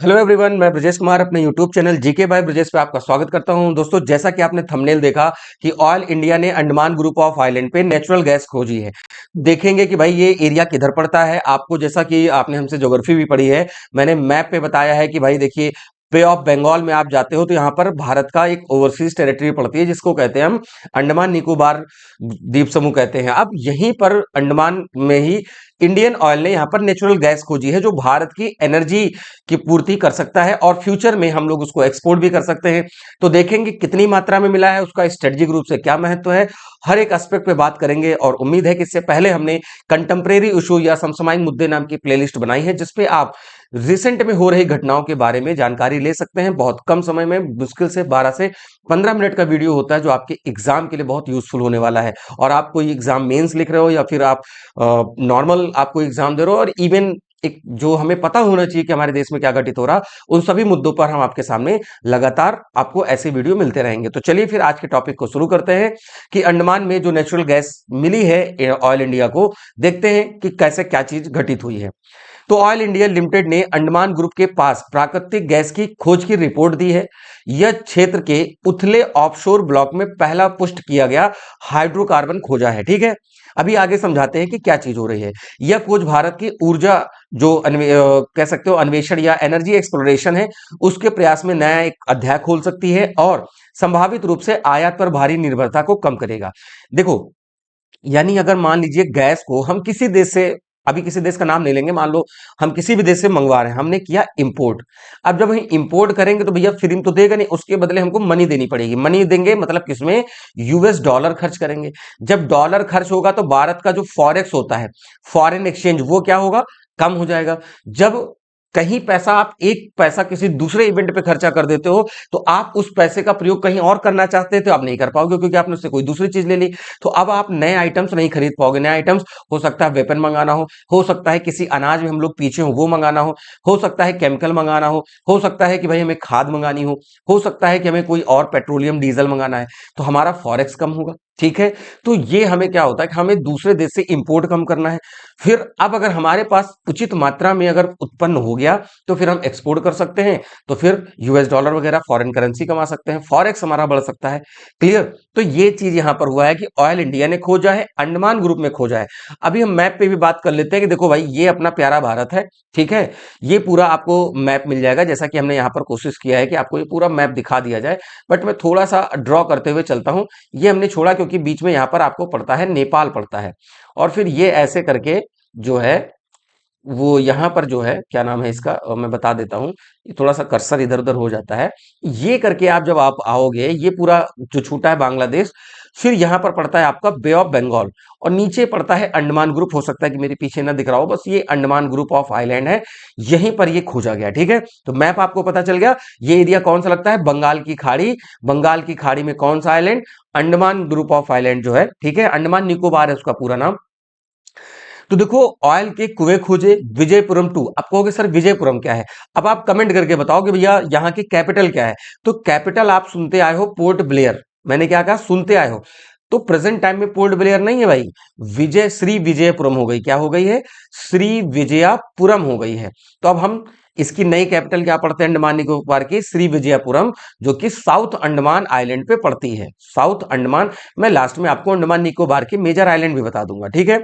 Hello everyone, मैं ब्रजेश कुमार अपने YouTube channel GK by Brajesh पे आपका स्वागत करता हूं। दोस्तों, जैसा कि आपने थंबनेल देखा कि ऑयल इंडिया ने अंडमान ग्रुप ऑफ आइलैंड पे नेचुरल गैस खोजी है। देखेंगे कि भाई ये एरिया किधर पड़ता है। आपको जैसा कि आपने हमसे ज्योग्राफी भी पढ़ी है, मैंने मैप पे बताया है कि भाई देखिए, पे ऑफ बंगाल में आप जाते हो तो यहाँ पर भारत का एक ओवरसीज टेरिटरी पड़ती है जिसको कहते हैं हम अंडमान निकोबार द्वीप समूह कहते हैं। अब यहीं पर अंडमान में ही इंडियन ऑयल ने यहाँ पर नेचुरल गैस खोजी है जो भारत की एनर्जी की पूर्ति कर सकता है और फ्यूचर में हम लोग उसको एक्सपोर्ट भी कर सकते हैं। तो देखेंगे कितनी मात्रा में मिला है, उसका स्ट्रेटेजिक रूप से क्या महत्व है, हर एक एस्पेक्ट पे बात करेंगे। और उम्मीद है कि इससे पहले हमने कंटेम्प्रेरी इशू या समसामयिक मुद्दे नाम की प्लेलिस्ट बनाई है जिसपे आप रिसेंट में हो रही घटनाओं के बारे में जानकारी ले सकते हैं। बहुत कम समय में, मुश्किल से 12 से 15 मिनट का वीडियो होता है जो आपके एग्जाम के लिए बहुत यूजफुल होने वाला है। और आप कोई एग्जाम मेंस लिख रहे हो या फिर आप नॉर्मल आपको एग्जाम दे रहे हो, और इवन एक जो हमें पता होना चाहिए कि हमारे देश में क्या घटित हो रहा, उन सभी मुद्दों पर हम आपके सामने लगातार आपको ऐसे वीडियो मिलते रहेंगे। तो चलिए फिर आज के टॉपिक को शुरू करते हैं कि अंडमान में जो नेचुरल गैस मिली है ऑयल इंडिया को, देखते हैं कि कैसे क्या चीज घटित हुई है। तो ऑयल इंडिया लिमिटेड ने अंडमान ग्रुप के पास प्राकृतिक गैस की खोज की रिपोर्ट दी है। यह क्षेत्र के उथले ऑफशोर ब्लॉक में पहला पुष्ट किया गया हाइड्रोकार्बन खोजा है। ठीक है, अभी आगे समझाते हैं कि क्या चीज हो रही है। यह खोज भारत की ऊर्जा जो कह सकते हो अन्वेषण या एनर्जी एक्सप्लोरेशन है, उसके प्रयास में नया एक अध्याय खोल सकती है और संभावित रूप से आयात पर भारी निर्भरता को कम करेगा। देखो, यानी अगर मान लीजिए गैस को हम किसी देश से, अभी किसी देश का नाम नहीं लेंगे, मान लो हम किसी भी देश से मंगवा रहे हैं, हमने किया इंपोर्ट। अब जब हम इंपोर्ट करेंगे तो भैया फ्री में तो देगा नहीं, उसके बदले हमको मनी देनी पड़ेगी। मनी देंगे मतलब किसमें? यूएस डॉलर खर्च करेंगे। जब डॉलर खर्च होगा तो भारत का जो फॉरेक्स होता है, फॉरेन एक्सचेंज, वो क्या होगा? कम हो जाएगा। जब कहीं पैसा, आप एक पैसा किसी दूसरे इवेंट पे खर्चा कर देते हो तो आप उस पैसे का प्रयोग कहीं और करना चाहते थे, आप नहीं कर पाओगे क्योंकि आपने उससे कोई दूसरी चीज ले ली। तो अब आप नए आइटम्स नहीं खरीद पाओगे। नए आइटम्स हो सकता है वेपन मंगाना हो सकता है किसी अनाज में हम लोग पीछे हो वो मंगाना हो सकता है केमिकल मंगाना हो सकता है कि भाई हमें खाद मंगानी हो सकता है कि हमें कोई और पेट्रोलियम डीजल मंगाना है, तो हमारा फॉरेक्स कम होगा। ठीक है, तो ये हमें क्या होता है कि हमें दूसरे देश से इंपोर्ट कम करना है। फिर अब अगर हमारे पास उचित मात्रा में अगर उत्पन्न हो गया तो फिर हम एक्सपोर्ट कर सकते हैं, तो फिर यूएस डॉलर वगैरह फॉरेन करेंसी कमा सकते हैं, फॉरेक्स हमारा बढ़ सकता है। क्लियर? तो ये चीज यहां पर हुआ है कि ऑयल इंडिया ने खोजा है, अंडमान ग्रुप में खोजा है। अभी हम मैप पे भी बात कर लेते हैं कि देखो भाई, ये अपना प्यारा भारत है। ठीक है, ये पूरा आपको मैप मिल जाएगा, जैसा कि हमने यहाँ पर कोशिश किया है कि आपको ये पूरा मैप दिखा दिया जाए, बट मैं थोड़ा सा ड्रॉ करते हुए चलता हूं। ये हमने छोड़ा क्योंकि बीच में यहाँ पर आपको पड़ता है नेपाल पड़ता है, और फिर ये ऐसे करके जो है वो यहाँ पर जो है, क्या नाम है इसका, मैं बता देता हूँ। ये थोड़ा सा कर्सर इधर उधर हो जाता है। ये करके आप जब आप आओगे, ये पूरा जो छूटा है बांग्लादेश, फिर यहाँ पर पड़ता है आपका बे ऑफ बंगाल, और नीचे पड़ता है अंडमान ग्रुप। हो सकता है कि मेरे पीछे ना दिख रहा हो, बस ये अंडमान ग्रुप ऑफ आइलैंड है, यहीं पर ये खोजा गया। ठीक है, तो मैप आपको पता चल गया। ये एरिया कौन सा लगता है? बंगाल की खाड़ी। बंगाल की खाड़ी में कौन सा island? Andaman group of island जो है। ठीक है, अंडमान निकोबार है उसका पूरा नाम। तो देखो, ऑयल के कुएं खोजे विजयपुरम टू। आप कहोगे सर विजयपुरम क्या है? अब आप कमेंट करके बताओ कि भैया यहाँ की कैपिटल क्या है। तो कैपिटल आप सुनते आए हो पोर्ट ब्लेयर। मैंने क्या कहा? सुनते आए हो। तो प्रेजेंट टाइम में पोर्ट ब्लेयर नहीं है भाई, विजय श्री विजयपुरम हो गई। क्या हो गई है? श्री विजयपुरम हो गई है। तो अब हम इसकी नई कैपिटल क्या पढ़ते हैं अंडमान निकोबार की? श्री विजयपुरम, जो कि साउथ अंडमान आइलैंड पे पड़ती है। साउथ अंडमान। मैं लास्ट में आपको अंडमान निकोबार के मेजर आइलैंड भी बता दूंगा। ठीक है,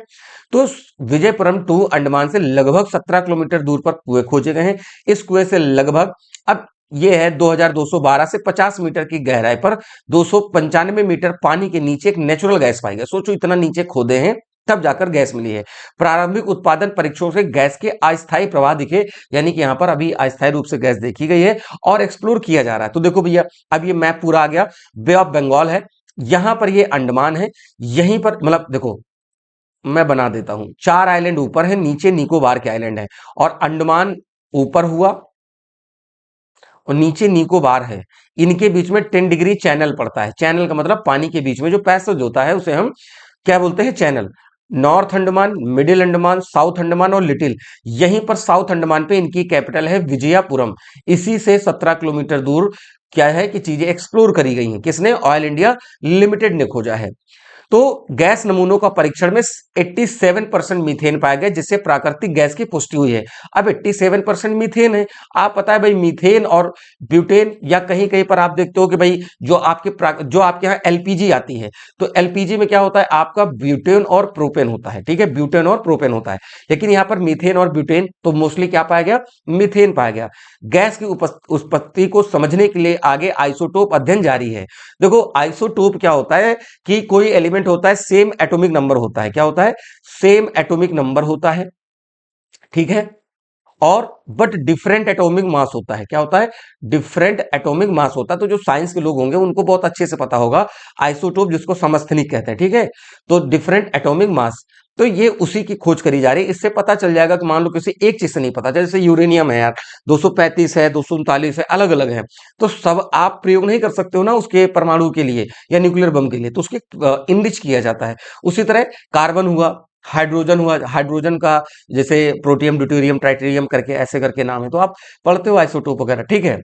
तो विजयपुरम टू अंडमान से लगभग 17 किलोमीटर दूर पर कुएं खोजे गए हैं। इस कुएं से लगभग, अब ये है 2212 से 50 मीटर की गहराई पर 295 मीटर पानी के नीचे एक नेचुरल गैस पाई गई। सोचो, इतना नीचे खोदे हैं तब जाकर गैस मिली है। प्रारंभिक उत्पादन परीक्षणों से गैस के अस्थायी प्रवाह दिखे, यानी कि यहां पर अभी अस्थायी रूप से गैस देखी गई है और एक्सप्लोर किया जा रहा है। तो देखो भैया, अब ये मैप पूरा आ गया। बे ऑफ बंगाल है, यहां पर ये अंडमान है, यहीं पर मतलब देखो, मैं बना देता हूं। 4 आइलैंड ऊपर है, नीचे निकोबार के आइलैंड है, और अंडमान ऊपर हुआ और नीचे निकोबार है। इनके बीच में 10 डिग्री चैनल पड़ता है। चैनल का मतलब पानी के बीच में जो पैसेज होता है उसे हम क्या बोलते हैं? Channel. North Andaman, middle Andaman, south Andaman और लिटिल, यहीं पर साउथ अंडमान पे इनकी कैपिटल है विजयपुरम। इसी से 17 किलोमीटर दूर क्या है कि चीजें एक्सप्लोर करी गई हैं। किसने? ऑयल इंडिया लिमिटेड ने खोजा है। तो गैस नमूनों का परीक्षण में 87% मीथेन पाया गया, जिससे प्राकृतिक गैस की पुष्टि हुई है। अब 87% मीथेन है। आप पता है भाई मीथेन और ब्यूटेन, या कहीं कहीं पर आप देखते हो कि भाई जो आपके यहाँ एलपीजी आती है, तो एलपीजी में क्या होता है, आपका ब्यूटेन और प्रोपेन होता है। ठीक है, ब्यूटेन और प्रोपेन होता है। लेकिन यहाँ पर मीथेन और ब्यूटेन तो मोस्टली क्या पाया गया, मीथेन पाया गया। गैस की उत्पत्ति को समझने के लिए आगे आइसोटोप अध्ययन जारी है। देखो आइसोटोप क्या होता है कि कोई एलिमेंट होता है, सेम एटॉमिक नंबर होता है। क्या होता है, सेम एटॉमिक नंबर होता है। ठीक है, और बट डिफरेंट एटॉमिक मास होता है। क्या होता है, डिफरेंट एटॉमिक मास होता है। तो जो साइंस के लोग होंगे उनको बहुत अच्छे से पता होगा आइसोटोप, जिसको समस्थानिक कहते हैं। ठीक है, तो डिफरेंट एटॉमिक मास, तो ये उसी की खोज करी जा रही है। इससे पता चल जाएगा कि मान लो किसी एक चीज से नहीं पता, जैसे यूरेनियम है यार, 235 है, 239 है, अलग अलग है, तो सब आप प्रयोग नहीं कर सकते हो ना उसके परमाणु के लिए या न्यूक्लियर बम के लिए, तो उसके इनरिच किया जाता है। उसी तरह कार्बन हुआ, हाइड्रोजन हुआ, हाइड्रोजन का जैसे प्रोटियम, ड्यूटेरियम, ट्राइटेरियम करके ऐसे करके नाम है, तो आप पढ़ते हो आइसोटोप वगैरह। ठीक है,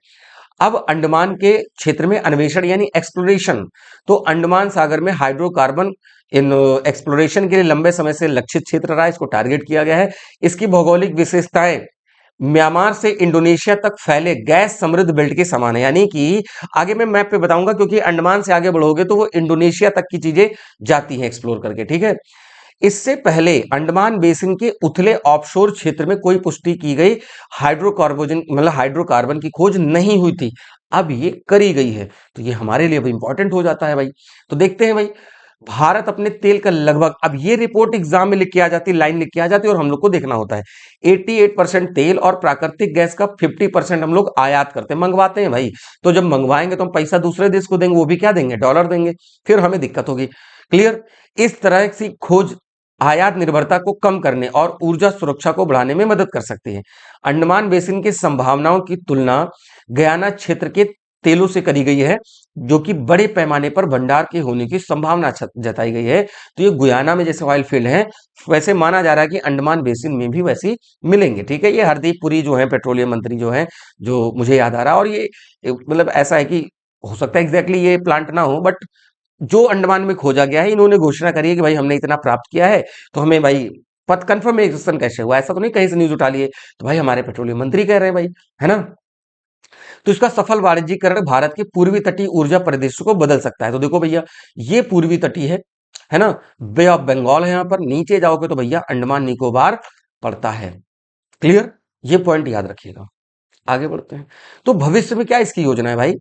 अब अंडमान के क्षेत्र में अन्वेषण यानी एक्सप्लोरेशन, तो अंडमान सागर में हाइड्रोकार्बन इन एक्सप्लोरेशन के लिए लंबे समय से लक्षित क्षेत्र रहा है, इसको टारगेट किया गया है। इसकी भौगोलिक विशेषताएं म्यांमार से इंडोनेशिया तक फैले गैस समृद्ध बेल्ट के समान है, यानी कि आगे मैं मैप पे बताऊंगा, क्योंकि अंडमान से आगे बढ़ोगे तो वो इंडोनेशिया तक की चीजें जाती हैं एक्सप्लोर करके। ठीक है, इससे पहले अंडमान बेसिन के उथले ऑफशोर क्षेत्र में कोई पुष्टि की गई हाइड्रोकार्बन की खोज नहीं हुई थी। अब ये करी गई है, तो ये हमारे लिए भी इंपॉर्टेंट हो जाता है भाई। तो देखते हैं भाई, भारत अपने तेल का लगभग, अब ये रिपोर्ट एग्जाम में लिख के आ जाती है, लाइन लिख के आ जाती है, और हम लोग को देखना होता है। 88% तेल और प्राकृतिक गैस का 50% हम लोग आयात करते हैं, मंगवाते हैं भाई। तो जब मंगवाएंगे तो हम पैसा दूसरे देश को देंगे, वो भी क्या देंगे, डॉलर देंगे, फिर हमें दिक्कत होगी। क्लियर, इस तरह की खोज आयात निर्भरता को कम करने और ऊर्जा सुरक्षा को बढ़ाने में मदद कर सकती है। अंडमान बेसिन की संभावनाओं की तुलना गयाना क्षेत्र के तेलों से करी गई है, जो कि बड़े पैमाने पर भंडार के होने की संभावना जताई गई है। तो ये गुयाना में जैसे ऑयल फील्ड है, वैसे माना जा रहा है कि अंडमान बेसिन में भी वैसी मिलेंगे। ठीक है, ये हरदीप पुरी जो है पेट्रोलियम मंत्री जो है, जो मुझे याद आ रहा है, और ये मतलब ऐसा है कि हो सकता है एग्जैक्टली ये प्लांट ना हो, बट जो अंडमान में खोजा गया है, इन्होंने घोषणा करी है कि भाई हमने इतना प्राप्त किया है, तो हमें भाई पद कंफर्मेशन कैसे हुआ, ऐसा तो नहीं कहीं से न्यूज उठा लिए, तो भाई हमारे पेट्रोलियम मंत्री कह रहे हैं भाई, है ना। तो इसका सफल वाणिज्यीकरण भारत के पूर्वी तटीय ऊर्जा परिदृश्य को बदल सकता है। तो देखो भैया, ये पूर्वी तटीय है ना, बे ऑफ बंगाल है, यहाँ पर नीचे जाओगे तो भैया अंडमान निकोबार पड़ता है। क्लियर, ये पॉइंट याद रखिएगा। आगे बढ़ते हैं, तो भविष्य में क्या इसकी योजना है भाई,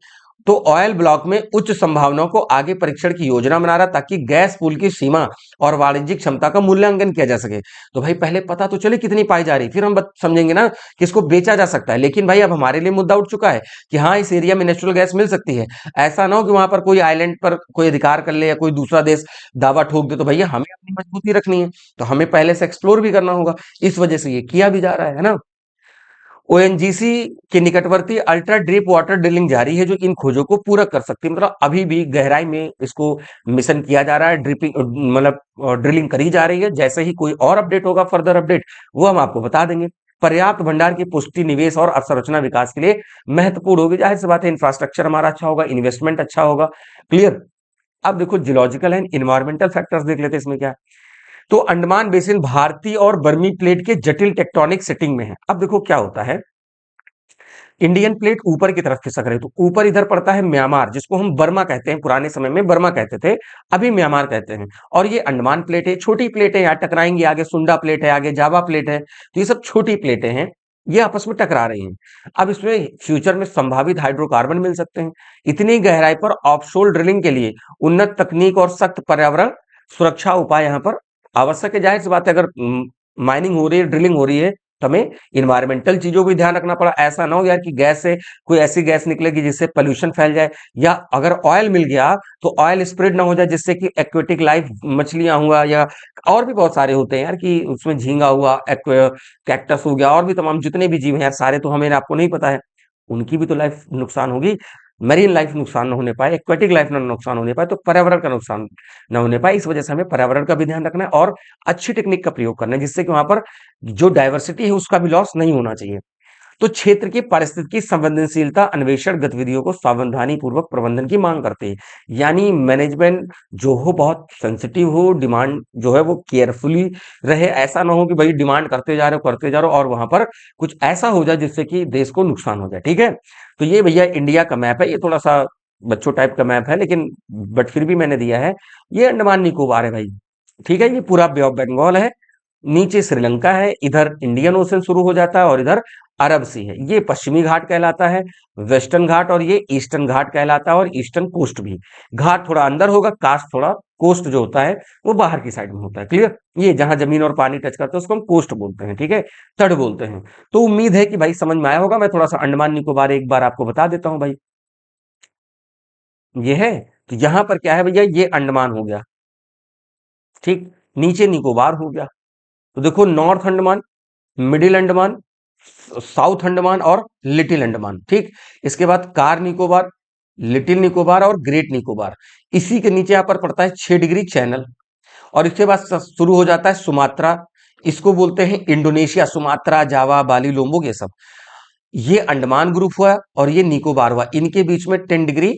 तो ऑयल ब्लॉक में उच्च संभावनाओं को आगे परीक्षण की योजना बना रहा, ताकि गैस पूल की सीमा और वाणिज्यिक क्षमता का मूल्यांकन किया जा सके। तो भाई पहले पता तो चले कितनी पाई जा रही, फिर हम समझेंगे ना कि इसको बेचा जा सकता है। लेकिन भाई अब हमारे लिए मुद्दा उठ चुका है कि हाँ, इस एरिया में नेचुरल गैस मिल सकती है। ऐसा ना हो कि वहां पर कोई आइलैंड पर कोई अधिकार कर ले या कोई दूसरा देश दावा ठोक दे, तो भैया हमें अपनी मजबूती रखनी है, तो हमें पहले से एक्सप्लोर भी करना होगा। इस वजह से ये किया भी जा रहा है ना। ओएनजीसी के निकटवर्ती अल्ट्रा डीप वाटर ड्रिलिंग जारी है, जो इन खोजों को पूरा कर सकती है। मतलब अभी भी गहराई में इसको मिशन किया जा रहा है, ड्रिपिंग मतलब ड्रिलिंग करी जा रही है। जैसे ही कोई और अपडेट होगा, फर्दर अपडेट, वो हम आपको बता देंगे। पर्याप्त भंडार की पुष्टि निवेश और अवसंरचना विकास के लिए महत्वपूर्ण होगी। जाहिर सी बात है, इंफ्रास्ट्रक्चर हमारा अच्छा होगा, इन्वेस्टमेंट अच्छा होगा। क्लियर, अब देखो जियोलॉजिकल एंड इन्वायरमेंटल फैक्टर्स देख लेते हैं इसमें क्या। तो अंडमान बेसिन भारतीय और बर्मी प्लेट के जटिल टेक्टोनिक सेटिंग में है। अब देखो क्या होता है, इंडियन प्लेट ऊपर की तरफ खिसक रही, तो ऊपर इधर पड़ता है म्यांमार, जिसको हम बर्मा कहते हैं, पुराने समय में बर्मा कहते थे, अभी म्यांमार कहते हैं। और ये अंडमान प्लेट है, छोटी प्लेट है, यहाँ टकराएंगी, आगे सुंडा प्लेट है, आगे जावा प्लेट है, तो ये सब छोटी प्लेटें हैं, ये आपस में टकरा रही हैं। अब इसमें फ्यूचर में संभावित हाइड्रोकार्बन मिल सकते हैं। इतनी गहराई पर ऑफशोर ड्रिलिंग के लिए उन्नत तकनीक और सख्त पर्यावरण सुरक्षा उपाय यहाँ पर आवश्यक है। जाहिर सी बात है, अगर माइनिंग हो रही है, ड्रिलिंग हो रही है, तो हमें इन्वायरमेंटल चीजों को भी ध्यान रखना पड़ा। ऐसा ना हो यार कि गैस से कोई ऐसी गैस निकलेगी जिससे पोल्यूशन फैल जाए, या अगर ऑयल मिल गया तो ऑयल स्प्रेड ना हो जाए, जिससे कि एक्वेटिक लाइफ, मछलियां हुआ या और भी बहुत सारे होते हैं यार, कि उसमें झींगा हुआ, कैक्टस हो गया, और भी तमाम जितने भी जीव हैं यार, सारे तो हमें आपको नहीं पता है, उनकी भी तो लाइफ नुकसान होगी। मरीन लाइफ नुकसान न होने पाए, एक्वेटिक लाइफ ना नुकसान होने पाए, तो पर्यावरण का नुकसान न होने पाए। इस वजह से हमें पर्यावरण का भी ध्यान रखना है और अच्छी टेक्निक का प्रयोग करना है, जिससे कि वहां पर जो डाइवर्सिटी है उसका भी लॉस नहीं होना चाहिए। तो क्षेत्र की पारिस्थितिकी संवेदनशीलता अन्वेषण गतिविधियों को सावधानी पूर्वक प्रबंधन की मांग करते हैं। यानी मैनेजमेंट जो हो बहुत सेंसिटिव हो, डिमांड जो है वो केयरफुली रहे। ऐसा ना हो कि भाई डिमांड करते जा रहे हो और वहां पर कुछ ऐसा हो जाए जिससे कि देश को नुकसान हो जाए। ठीक है, तो ये भैया इंडिया का मैप है। ये थोड़ा सा बच्चों टाइप का मैप है, लेकिन बट फिर भी मैंने दिया है। ये अंडमान निकोबार है भाई। ठीक है, ये पूरा बे ऑफ बंगाल है, नीचे श्रीलंका है, इधर इंडियन ओशन शुरू हो जाता है और इधर अरब सी है। ये पश्चिमी घाट कहलाता है, वेस्टर्न घाट, और ये ईस्टर्न घाट कहलाता है, और ईस्टर्न कोस्ट भी। घाट थोड़ा अंदर होगा, कास्ट थोड़ा, कोस्ट जो होता है वो बाहर की साइड में होता है। क्लियर, ये जहां जमीन और पानी टच करते हैं उसको हम कोस्ट बोलते हैं। ठीक है, तट बोलते हैं। तो उम्मीद है कि भाई समझ में आया होगा। मैं थोड़ा सा अंडमान निकोबार एक बार आपको बता देता हूं भाई। ये है, तो यहां पर क्या है भैया, ये अंडमान हो गया। ठीक, नीचे निकोबार हो गया। तो देखो, north Andaman, middle Andaman, south Andaman और लिटिल अंडमान। ठीक, इसके बाद कार निकोबार, लिटिल निकोबार और ग्रेट निकोबार। इसी के नीचे यहां पर पड़ता है 6 डिग्री चैनल, और इसके बाद शुरू हो जाता है सुमात्रा। इसको बोलते हैं इंडोनेशिया, सुमात्रा, जावा, बाली, लोम्बोक, ये सब। ये अंडमान ग्रुप हुआ और ये निकोबार हुआ, इनके बीच में 10 डिग्री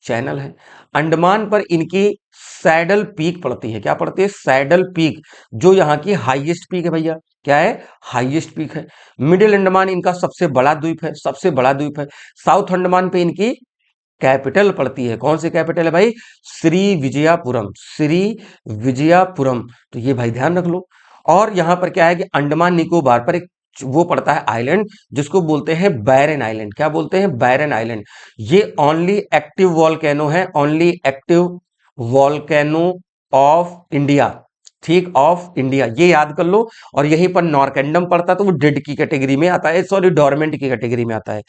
चैनल है। अंडमान पर इनकी सैडल पीक पड़ती है। क्या पड़ती है? सैडल पीक, जो यहाँ की हाईएस्ट पीक है भैया। क्या है? हाईएस्ट पीक है। मिडिल अंडमान इनका सबसे बड़ा द्वीप है, सबसे बड़ा द्वीप है। साउथ अंडमान पे इनकी कैपिटल पड़ती है। कौन सी कैपिटल है भाई? श्री विजयापुरम, श्री विजयापुरम। तो ये भाई ध्यान रख लो। और यहां पर क्या है कि अंडमान निकोबार पर एक वो पड़ता है आइलैंड, जिसको बोलते हैं बैरन आइलैंड। क्या बोलते हैं? बैरन आइलैंड। ये ओनली एक्टिव वॉल्केनो है, only active volcano of India. ठीक, ऑफ इंडिया, ये याद कर लो। और यहीं पर नॉर्केंडम पड़ता है, तो वो डेड की कैटेगरी में आता है, सॉरी डोरमेंट की कैटेगरी में आता है।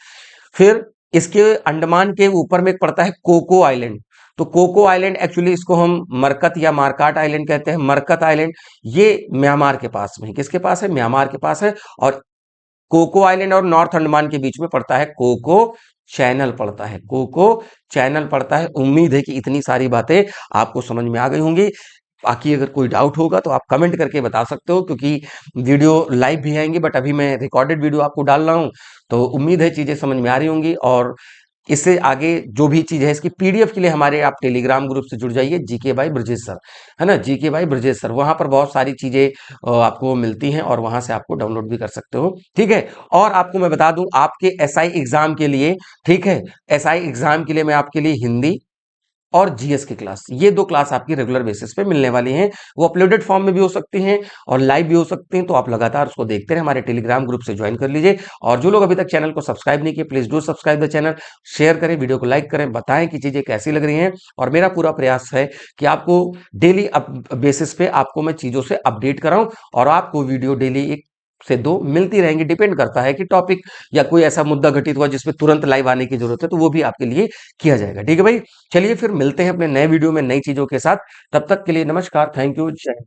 फिर इसके अंडमान के ऊपर में एक पड़ता है कोको आइलैंड। तो कोको आइलैंड एक्चुअली इसको हम मरकत या मार्काट आइलैंड कहते हैं। मरकत आइलैंड ये म्यांमार के पास में है। किसके पास है? म्यांमार के पास है। और कोको आइलैंड और नॉर्थ अंडमान के बीच में पड़ता है कोको चैनल पड़ता है, कोको चैनल पड़ता है। उम्मीद है कि इतनी सारी बातें आपको समझ में आ गई होंगी। बाकी अगर कोई डाउट होगा तो आप कमेंट करके बता सकते हो, क्योंकि वीडियो लाइव भी आएंगे, बट अभी मैं रिकॉर्डेड वीडियो आपको डाल रहा हूं। तो उम्मीद है चीजें समझ में आ रही होंगी। और इससे आगे जो भी चीज है इसकी पीडीएफ के लिए हमारे आप टेलीग्राम ग्रुप से जुड़ जाइए, जीके बाय ब्रजेश सर, है ना, जीके बाय ब्रजेश सर। वहां पर बहुत सारी चीजें आपको मिलती हैं और वहां से आपको डाउनलोड भी कर सकते हो। ठीक है, और आपको मैं बता दूं, आपके एसआई एग्जाम के लिए, ठीक है, एसआई एग्जाम के लिए मैं आपके लिए हिंदी और जीएस की क्लास, ये दो क्लास आपकी रेगुलर बेसिस पे मिलने वाली हैं। वो अपलोडेड फॉर्म में भी हो सकती हैं और लाइव भी हो सकती हैं। तो आप लगातार उसको देखते रहे, हमारे टेलीग्राम ग्रुप से ज्वाइन कर लीजिए। और जो लोग अभी तक चैनल को सब्सक्राइब नहीं किए, please do subscribe the channel, share करें, वीडियो को लाइक करें, बताएं कि चीजें कैसी लग रही हैं। और मेरा पूरा प्रयास है कि आपको डेली बेसिस पे आपको मैं चीजों से अपडेट कराऊं, और आपको वीडियो डेली एक से दो मिलती रहेंगी। डिपेंड करता है कि टॉपिक या कोई ऐसा मुद्दा घटित हुआ जिसमें तुरंत लाइव आने की जरूरत है, तो वो भी आपके लिए किया जाएगा। ठीक है भाई, चलिए फिर मिलते हैं अपने नए वीडियो में नई चीजों के साथ। तब तक के लिए नमस्कार, थैंक यू, जय हिंद।